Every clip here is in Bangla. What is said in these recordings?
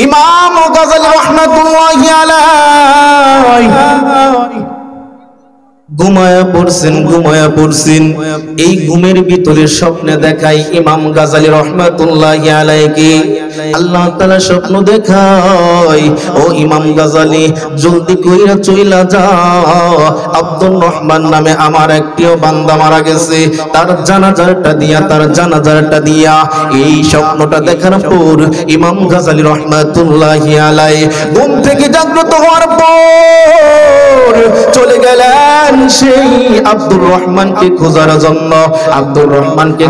ইমাম গাযালী রাহমাতুল্লাহি আলাইহি ঘুমায়া পড়ছেন। এই ঘুমের ভিতরে স্বপ্নে দেখায় ইমাম গাযালী রাহমাতুল্লাহি আলাইহি আল্লাহ তাআলা স্বপ্ন দেখায়, ও ইমাম গাযালী জলদি কইরা চইলা যাও, আব্দুর রহমান নামে আমার একটিও বান্দা মারা গেছে, তার জানাজারটা দিয়া। এই স্বপ্নটা দেখার পর ইমাম গাযালী রাহমাতুল্লাহি আলাইহি ঘুম থেকে জাগ্রত হওয়ার পর চলে গেলেন সেই আব্দুর রহমানকে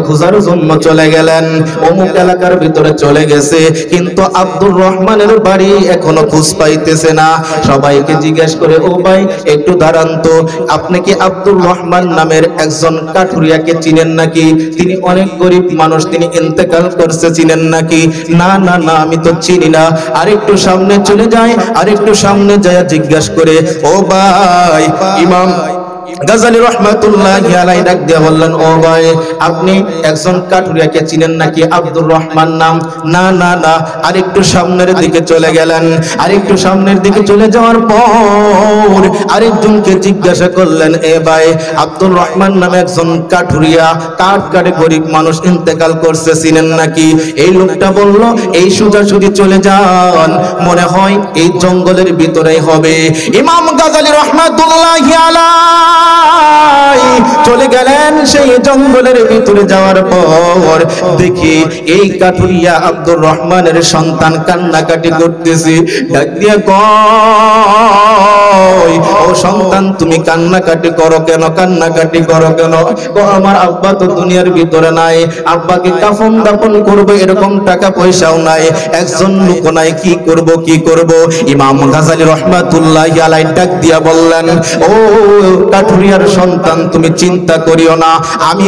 খোঁজার জন্য চলে গেলেন। অমুক এলাকার ভিতরে চলে গেছে, কিন্তু আব্দুর রহমানের বাড়ি এখনো খোঁজ পাইতেছে না। সবাইকে জিজ্ঞেস করে, ও ভাই একটু দাঁড়ান তো, আপনি কি আব্দুর রহমান নামের একজন কাঠুরিয়াকে চিনেন নাকি? তিনি অনেক গরিব মানুষ, তিনি ইন্তেকাল করছে, চিনেন নাকি? না না না, আমি তো চিনি না। আরেকটু সামনে চলে যায়, আরেকটু সামনে যায় জিজ্ঞেস করে, ও ভাই ইমাম গাযালী রাহমাতুল্লাহি আলাইহি ডাক দিয়ে বললেন, ও ভাই আপনি একজন কাঠুরিয়াকে চিনেন নাকি আব্দুর রহমান নাম? না না না। আরেকটু সামনের দিকে চলে গেলেন, আরেকটু সামনের দিকে চলে যাওয়ার পর আরেকজনকে জিজ্ঞাসা করলেন, এ ভাই আব্দুর রহমান নামে একজন কাঠুরিয়া, কাঠ কাটে গরিব মানুষ, ইন্তেকাল করছে, চিনেন নাকি? এই লোকটা বলল, এই সোজাসুজি চলে যান, মনে হয় এই জঙ্গলের ভিতরেই হবে। ইমাম গাযালী রাহমাতুল্লাহি আলাইহি চলে গেলেন সেই জঙ্গলের ভিতরে। যাওয়ার পর দেখি এই কাঠুরিয়া আব্দুর রহমানের সন্তান কান্নাকাটি করতেছে। ডাক দিয়া কয়, ও সন্তান তুমি কান্নাকাটি করো কেন? আমার আব্বা তো দুনিয়ার ভিতরে নাই, আব্বাকে কাফন দাফন করবো এরকম টাকা পয়সাও নাই, একজন লোক নাই, কি করব? ইমাম গাযালী রাহমাতুল্লাহি আলাইহি ডাক দিয়া বললেন, ও কাঠুরিয়ার সন্তান তুমি চিন্তা করিও না, আমি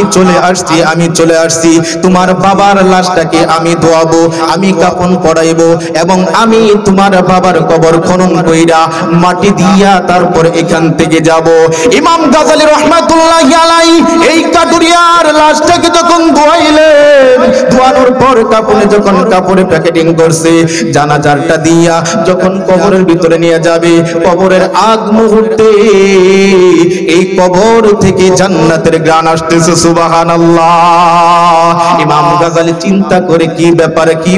চলে আসছি। তোমার বাবার লাশটাকে আমি ধোয়াবো, আমি কাফন পরাইবো, এবং আমি তোমার বাবার কবর খনন কইরা মাটি দিয়া তারপর এখান থেকে যাব। ইমাম গাযালী রাহমাতুল্লাহি আলাইহি এই কাঠুরিয়ার লাশটাকে যখন ধোয়াইলেন, ধোয়ানোর পর কাপড়ে প্যাকেটিং করছে, জানাজারটা দিয়া যখন কবরের ভিতরে নিয়ে যাবে, কবরের আগ মুহূর্তে এই কবর থেকে জান্নাতের গান আসতেছে, সুবহানাল্লাহ। ইমাম গাযালী চিন্তা করে, কি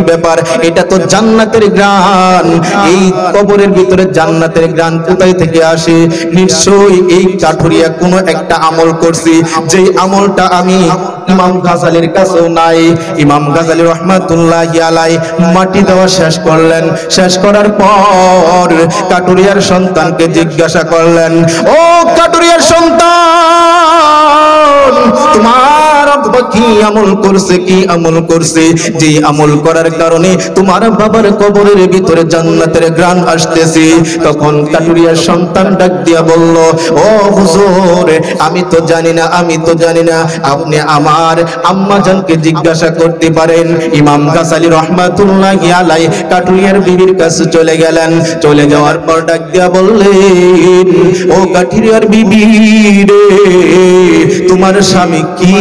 ব্যাপার, এটা তো জান্নাতের গান, এই কবরের ভিতরে জান্নাতের গান কোথায় থেকে আসে? নিশ্চয়ই এই কাঠুরিয়া কোনো একটা আমল করছে, যেই আমলটা আমি ইমাম গাযালীর কাছেও নাই। ইমাম গাযালী রাহমাতুল্লাহি আলাইহি মাটি দেওয়া শেষ করলেন। শেষ করার পর কাঠুরিয়ার সন্তানকে জিজ্ঞাসা করলেন, ও কাঠুরিয়ার সন্তান, তোমার আব্বা কি আমল করছে যে আমল করার কারণে তোমার বাবার কবরের ভিতরে জান্নাতের ঘ্রাণ আসতেছে? তখন কাঠুরিয়ার সন্তান ডাক দিয়া বলল, ও হুজুর আমি তো জানি না, আপনি আমার আম্মা জানকে জিজ্ঞাসা করতে পারেন। ইমাম গাযালী রাহমাতুল্লাহি আলাইহি কাঠুরিয়ার বিবির কাছে চলে গেলেন। চলে যাওয়ার পর ডাক দিয়া বললেন, ও কাঠুরিয়ার বিবি রে, তোমার স্বামী কি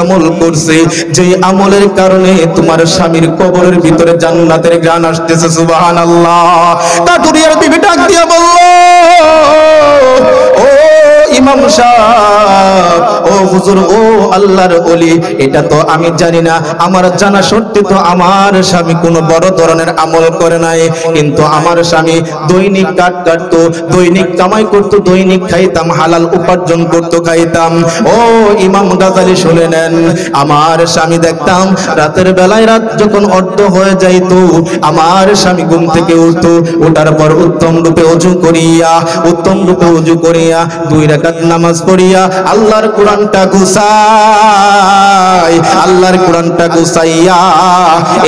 আমল করছে যে আমলের কারণে তোমার স্বামীর কবরের ভিতরে জান্নাতের ঘ্রাণ আসতেছে? সুবহানাল্লাহ। কাঠুরিয়ার বিবি ডাক দিয়া বলল, ও ইমাম সাহেব, ও হুজুর, ও আল্লাহর ওলি, এটা তো আমি জানি না। আমার জানা সত্যি তো আমার স্বামী কোনো বড় ধরনের আমল করে নাই, কিন্তু আমার স্বামী দৈনিক কাঠ কাটতো, দৈনিক কামাই করতো, দৈনিক খাইতাম, হালাল উপার্জন করতো, খাইতাম। ও ইমাম গাযালী শুনে নেন, আমার স্বামী দেখতাম রাতের বেলায়, রাত যখন অর্ধ হয়ে যাইতো, আমার স্বামী ঘুম থেকে উঠতো, ওঠার পর উত্তম রূপে ওযু করিয়া 2 রাকাত নামাজ পড়িয়া আল্লাহর কোরআনটা গুছাইয়া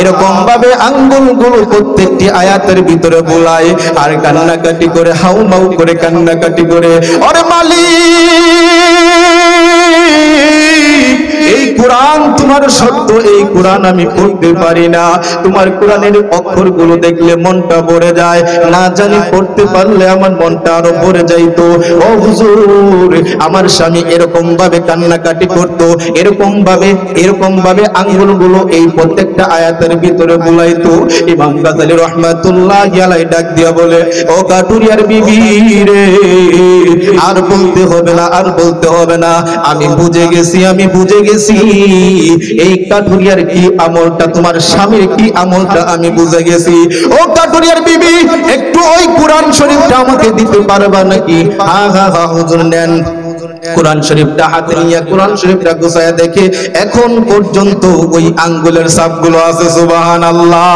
এরকম ভাবে আঙ্গুলগুলো প্রত্যেকটি আয়াতের ভিতরে বোলায় আর কান্নাকাটি করে, হাউমাউ করে কান্নাকাটি করে, ওরে মালিক এই কোরআন তোমার সত্য, এই কোরআন আমি পড়তে পারি না। তোমার কোরআনের অক্ষরগুলো দেখলে মনটা ভরে যায়, না জানি পড়তে পারলে আমার মনটা আরো ভরে যাইতো। ও হুজুর, আমার স্বামী এরকম ভাবে কান্নাকাটি করতো, এরকম ভাবে আঙ্গুলগুলো এই প্রত্যেকটা আয়াতের ভিতরে বুলাইতো। ইমাম গাজ্জালী রাহমাতুল্লাহি আলাইহি ডাক দিয়া বলে, ও কাটুরিয়ার বিবি রে, আর বলতে হবে না, আর বলতে হবে না, আমি বুঝে গেছি, আমি বুঝে গেছি এই কাটুরিয়ার কি আমলটা, তোমার স্বামীর কি আমলটা আমি বুঝে গেছি। ও কাটুরিয়ার বিবি, একটু ওই কোরআন শরীফটা আমাকে দিতে পারবা নাকি? হা হা হা হুজুর নেন। কোরআন শরীফটা হাতে নিয়ে কোরআন শরীফটা গোছায়া দেখে এখন পর্যন্ত ওই আঙ্গুলের ছাপগুলো আছে। সুবহানাল্লাহ।